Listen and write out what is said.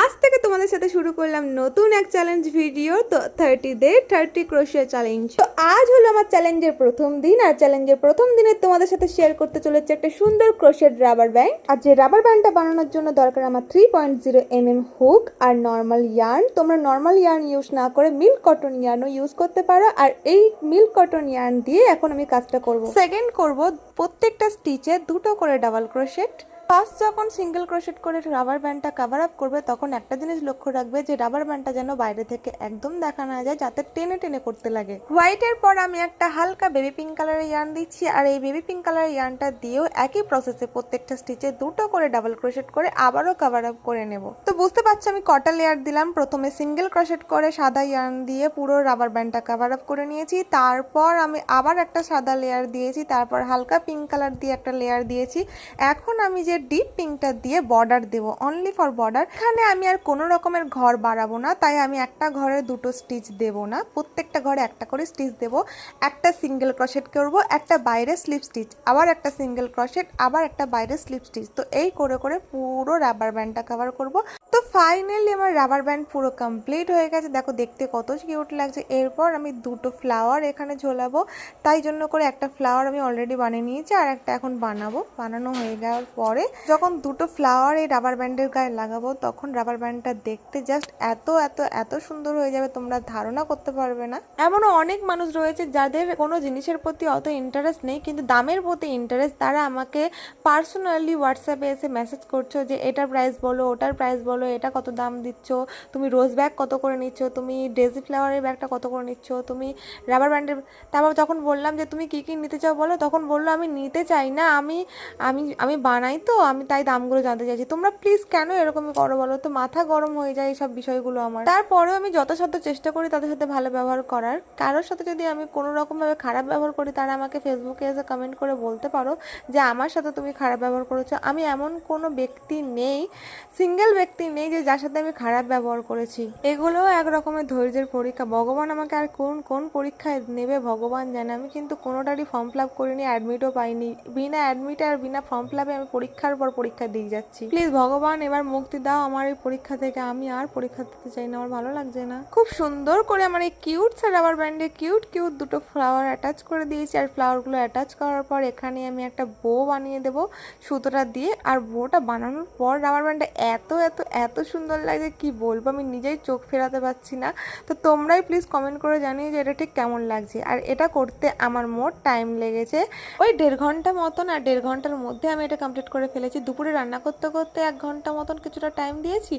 আজ থেকে তোমাদের সাথে শুরু করলাম নতুন এক চ্যালেঞ্জ ভিডিও। তো 30 ডে 30 ক্রোশিয়া চ্যালেঞ্জ। তো আজ হলো আমার চ্যালেঞ্জের প্রথম দিন, আর চ্যালেঞ্জের প্রথম দিনে তোমাদের সাথে শেয়ার করতে চলেছে একটা সুন্দর ক্রোশের রাবার ব্যান্ড। আর যে রাবার ব্যান্ডটা বানানোর জন্য দরকার আমার 3.0 mm হুক আর নর্মাল ইয়ার্ন। তোমরা নর্মাল ইয়ার্ন ইউজ না করে মিল্ক কটন ইয়ার্নও ইউজ করতে পারো। আর এই মিল্ক কটন ইয়ার্ন দিয়ে এখন আমি কাজটা করব। সেকেন্ড করব প্রত্যেকটা স্টিচে দুটো করে ডাবল ক্রোশেট। ফার্স্ট যখন সিঙ্গেল ক্রোশেট করে রাবার ব্যান্ডটা কভার আপ করবে তখন একটা জিনিস লক্ষ্য রাখবে যে রাবার ব্যান্ডটা যেন বাইরে থেকে একদম দেখা না যায়, যাতে টেনে টেনে করতে লাগে। হোয়াইটের পর আমি একটা হালকা বেবি পিঙ্ক কালারের ইয়ার্ন দিচ্ছি, আর এই বেবি পিঙ্ক কালারের ইয়ার্নটা দিয়েও একই প্রসেসে প্রত্যেকটা স্টিচে দুটো করে ডাবল ক্রোশেট করে আবারও কভার আপ করে নেব। তো বুঝতে পারছো আমি কটা লেয়ার দিলাম। প্রথমে সিঙ্গেল ক্রোশেট করে সাদা ইয়ার্ন দিয়ে পুরো রাবার ব্যান্ডটা কভার আপ করে নিয়েছি, তারপর আমি আবার একটা সাদা লেয়ার দিয়েছি, তারপর হালকা পিঙ্ক কালার দিয়ে একটা লেয়ার দিয়েছি। এখন আমি যে ডিপ পিঙ্কটা দিয়ে বর্ডার দেব, অনলি ফর বর্ডার। এখানে আমি আর কোনো রকমের ঘর বাড়াবো না, তাই আমি একটা ঘরে দুটো স্টিচ দেব না, প্রত্যেকটা ঘরে একটা করে স্টিচ দেব। একটা সিঙ্গেল ক্রোশেট করব, একটা বাইরে স্লিপ স্টিচ, আবার একটা সিঙ্গেল ক্রোশেট, আবার একটা বাইরে স্লিপ স্টিচ। তো এই করে করে পুরো রাবার ব্যান্ডটা কভার করব। তো ফাইনালি আমার রাবার ব্যান্ড পুরো কমপ্লিট হয়ে গেছে। দেখো দেখতে কত কিউট লাগছে। এরপর আমি দুটো ফ্লাওয়ার এখানে ঝোলাবো, তাই জন্য করে একটা ফ্লাওয়ার আমি অলরেডি বানিয়ে নিয়েছি, আর একটা এখন বানাবো। বানানো হয়ে যাওয়ার পরে যখন দুটো ফ্লাওয়ার এই রাবার ব্যান্ডের গায়ে লাগাবো তখন রাবার ব্যান্ডটা দেখতে জাস্ট এত এত এত সুন্দর হয়ে যাবে, তোমরা ধারণা করতে পারবে না। এমনও অনেক মানুষ রয়েছে যাদের কোনো জিনিসের প্রতি অত ইন্টারেস্ট নেই, কিন্তু দামের প্রতি ইন্টারেস্ট। তারা আমাকে পার্সোনালি হোয়াটসঅ্যাপে এসে মেসেজ করছো যে এটার প্রাইস বলো, ওটার প্রাইস বলো, এটা কত দাম দিচ্ছ, তুমি রোজ ব্যাগ কত করে নিচ্ছ, তুমি ডেজি ফ্লাওয়ারের ব্যাগটা কত করে নিচ্ছ, তুমি রাবার ব্যান্ডের। তারপর যখন বললাম যে তুমি কী কী নিতে চাও বলো, তখন বললো আমি নিতে চাই না, আমি আমি আমি বানাই, তো আমি তাই দামগুলো জানতে চাইছি। তোমরা প্লিজ কেন এরকমই করো বলো তো? মাথা গরম হয়ে যায় এইসব বিষয়গুলো আমার। তারপরেও আমি যথাসাধ্য চেষ্টা করি তাদের সাথে ভালো ব্যবহার করার। কারোর সাথে যদি আমি কোনো রকমভাবে খারাপ ব্যবহার করি, তারা আমাকে ফেসবুকে এসে কমেন্ট করে বলতে পারো যে আমার সাথে তুমি খারাপ ব্যবহার করেছো। আমি এমন কোনো ব্যক্তি নেই, সিঙ্গেল ব্যক্তি নেই যে যার সাথে আমি খারাপ ব্যবহার করেছি। এগুলোও এক রকমের ধৈর্যের পরীক্ষা। ভগবান আমাকে আর কোন কোন পরীক্ষায় নেবে ভগবান জানে। আমি কিন্তু কোনোটারই ফর্ম ফিল আপ করিনি, অ্যাডমিটও পাইনি। বিনা অ্যাডমিটে আর বিনা ফর্ম ফিল আপে আমি পরীক্ষার পর পরীক্ষা দিয়ে যাচ্ছি। প্লিজ ভগবান এবার মুক্তি দাও আমার এই পরীক্ষা থেকে। আমি আর পরীক্ষা দিতে চাই না, আমার ভালো লাগছে না। খুব সুন্দর করে আমার এই কিউট রাবার ব্যান্ডে কিউট কিউট দুটো ফ্লাওয়ার অ্যাটাচ করে দিয়েছি, আর ফ্লাওয়ারগুলো অ্যাটাচ করার পর এখানে আমি একটা বো বানিয়ে দেবো সুতোটা দিয়ে। আর বোটা বানানোর পর রাবার ব্যান্ডটা এত এত এত সুন্দর লাগে কি বলবো, আমি নিজেই চোখ ফেরাতে পারছি না। তো তোমরাই প্লিজ কমেন্ট করে জানিয়ে যে এটা ঠিক কেমন লাগছে। আর এটা করতে আমার মোট টাইম লেগেছে ওই 1.5 ঘন্টা মতন, আর 1.5 ঘন্টার মধ্যে আমি এটা কমপ্লিট করে ফেলেছি। দুপুরে রান্না করতে করতে 1 ঘন্টা মতন কিছুটা টাইম দিয়েছি,